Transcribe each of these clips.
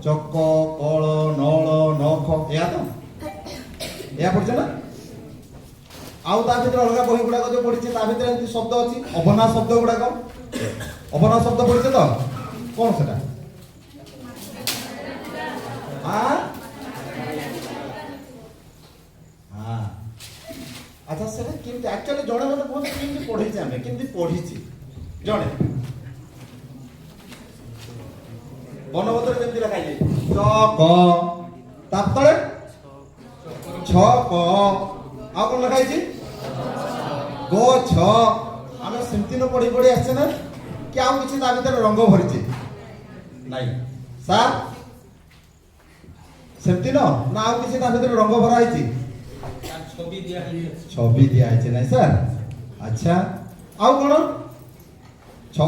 ଚକ କଳ ନଳ ନଖ ଏହା ତ ଏହା ପଢିଛ ନା? ଆଉ ତା ଭିତରେ ଅଲଗା ବହି ଗୁଡାକ ଯୋଉ ପଢିଛି ତା ଭିତରେ ଏମିତି ଶବ୍ଦ ଅଛି ଅବନା ଶବ୍ଦ ଗୁଡାକ ଅବନା ଶବ୍ଦ ପଢିଛ ତ କଣ ସେଟା? আচ্ছা সেটা কেমতি অ্যাকচুয়ালি জଣେ মতে କୁହନ୍ତି କେମିତି ପଢିଛି ଆମେ କେମିତି ପଢିଛି ଜଣେ ବନବତରେ ଯେମିତି ଲେଖା ହେଇଛି ଚ କ ତାପରେ ଛ କ ଆଉ କଣ ଲେଖା ହେଇଛି ଗ ଛ ଆମେ ସେମିତି ନ ପଢି ପଢି ଆସିଛେ ନା କି ଆଉ କିଛି ତା ଭିତରେ ରଙ୍ଗ ଭରିଛି ନାଇଁ ସାର୍ ସେମିତି ନ ନା ଆଉ କିଛି ତା ଭିତରେ ରଙ୍ଗ ଭରା ହେଇଛି ছবি দিয়া হয়েছে নাই স্যার আচ্ছা আউ কোন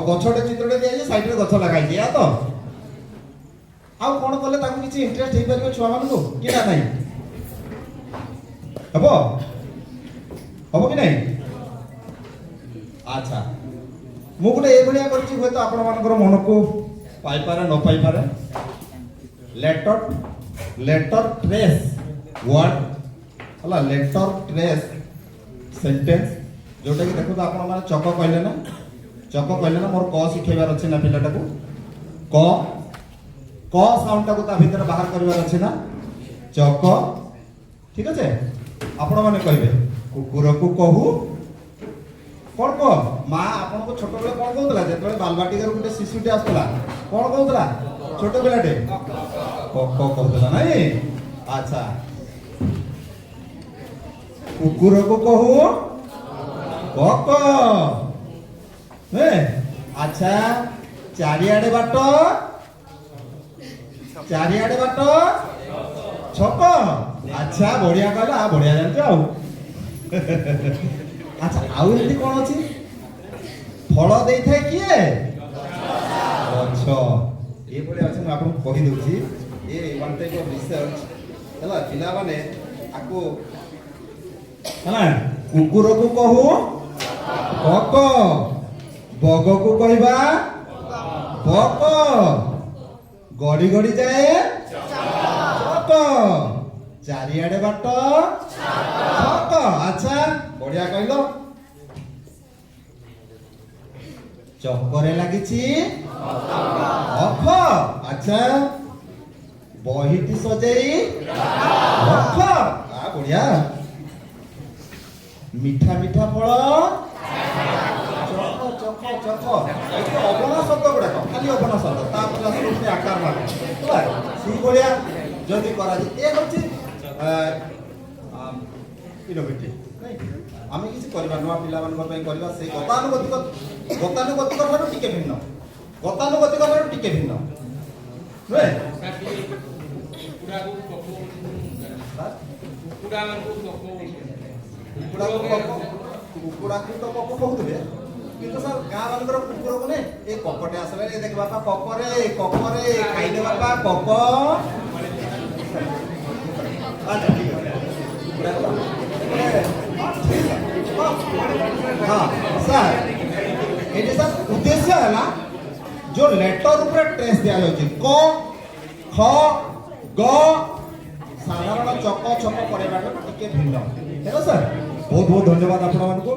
গছটে চিত্রটে দিয়া হয়েছে সাইডে গছ লাগাইছে ইয়া তো আউ কোন কলে তাকে কিছু ইন্টারেস্ট হই পারিবে ছুয়া মানকু কি না নাই হবো হবো কি নাই আচ্ছা মু গোটে এই ভলিয়া করছি হয়তো আপন মানকৰ মনকু পাই পারে ন পাই পারে লেটর ট্রেস ওয়ার্ড ହେଲା ଲେଟର ଟ୍ରେସ୍ ସେଣ୍ଟେନ୍ସ ଯୋଉଟା କି ଦେଖନ୍ତୁ ଆପଣ ମାନେ ଚକ କହିଲେ ନା ମୋର କ ଶିଖେଇବାର ଅଛି ନା ପିଲାଟାକୁ କ ସାଉଣ୍ଡଟାକୁ ତା ଭିତରେ ବାହାର କରିବାର ଅଛି ନା ଚକ ଠିକ ଅଛି ଆପଣ ମାନେ କହିବେ କୁକୁରକୁ କହୁ କଣ କହ ମା ଆପଣଙ୍କୁ ଛୋଟବେଳେ କଣ କହୁଥିଲା ଯେତେବେଳେ ବାଲବାଟିକାରୁ ଗୋଟେ ଶିଶୁଟେ ଆସୁଥିଲା କଣ କହୁଥିଲା ଛୋଟ ପିଲାଟେ କହୁଥିଲା ନାଇଁ ଆଚ୍ଛା কুকুরକୁ কহু কক আচ্ছা চারিআড়ে বাট ছক আচ্ছা বড়িয়া কইলা বড়িয়া জানছ আউ আচ্ছা আউ এমতি কোন আছে ফল দেইথাই কিয়ে গছ এই বলে আছে মই আপন কহি দউছি এ ওয়ান টাইপ অফ রিসার্চ হেলা পিলা মানে আকু ହେଲା କୁକୁରକୁ କହୁ কক ବଗକୁ କହିବା ବକ ଗଡି ଗଡି ଯାଏ ଚକ ଚାରିଆଡେ ବାଟ ଛକ ଆଚ୍ଛା ବଢିଆ କହିଲ ଚକରେ ଲାଗିଛି ଅଖ ଆଚ୍ଛା ବହିଟି ସଜେଇ ରଖ ବଢିଆ মিঠা মিঠা ফল চক অবনা শব্দ গুড়াক খালি অবনা শব্দ তারপরে আসলে আকার ভাগ বুঝলা সেই ভলিয়া যদি করা যায় এ হচ্ছে ইনোভেটিভ আমি কিছু করিবা নয়া পিলা মানক পই করিবা সেই গতানুগতিক ঠারু টিকে ভিন্ন নুহে କୁକୁଡ଼ାକୁ ତ କକ କହୁଥିଲେ କିନ୍ତୁ ସାର୍ ଗାଁ ମାନଙ୍କର କୁକୁରକୁ ନେ ଏ କକଟେ ଆସିଲେ ଏ ଦେଖ ବାପା କକରେ ଖାଇଦେ ବାପା କକ ଆଚ୍ଛା ଠିକ ଅଛି ହଁ ସାର୍ ଏଠି ସାର୍ ଉଦ୍ଦେଶ୍ୟ ହେଲା ଯୋଉ ଲେଟର ଉପରେ ଟ୍ରେସ୍ ଦିଆଯାଉଛି କ ଖ ଗ ସାଧାରଣ ଚକ ଛକ ପଢେଇବାଟା ଟିକେ ଭିନ୍ନ ହେଲା ସାର୍ ବହୁତ ବହୁତ ଧନ୍ୟବାଦ ଆପଣମାନଙ୍କୁ।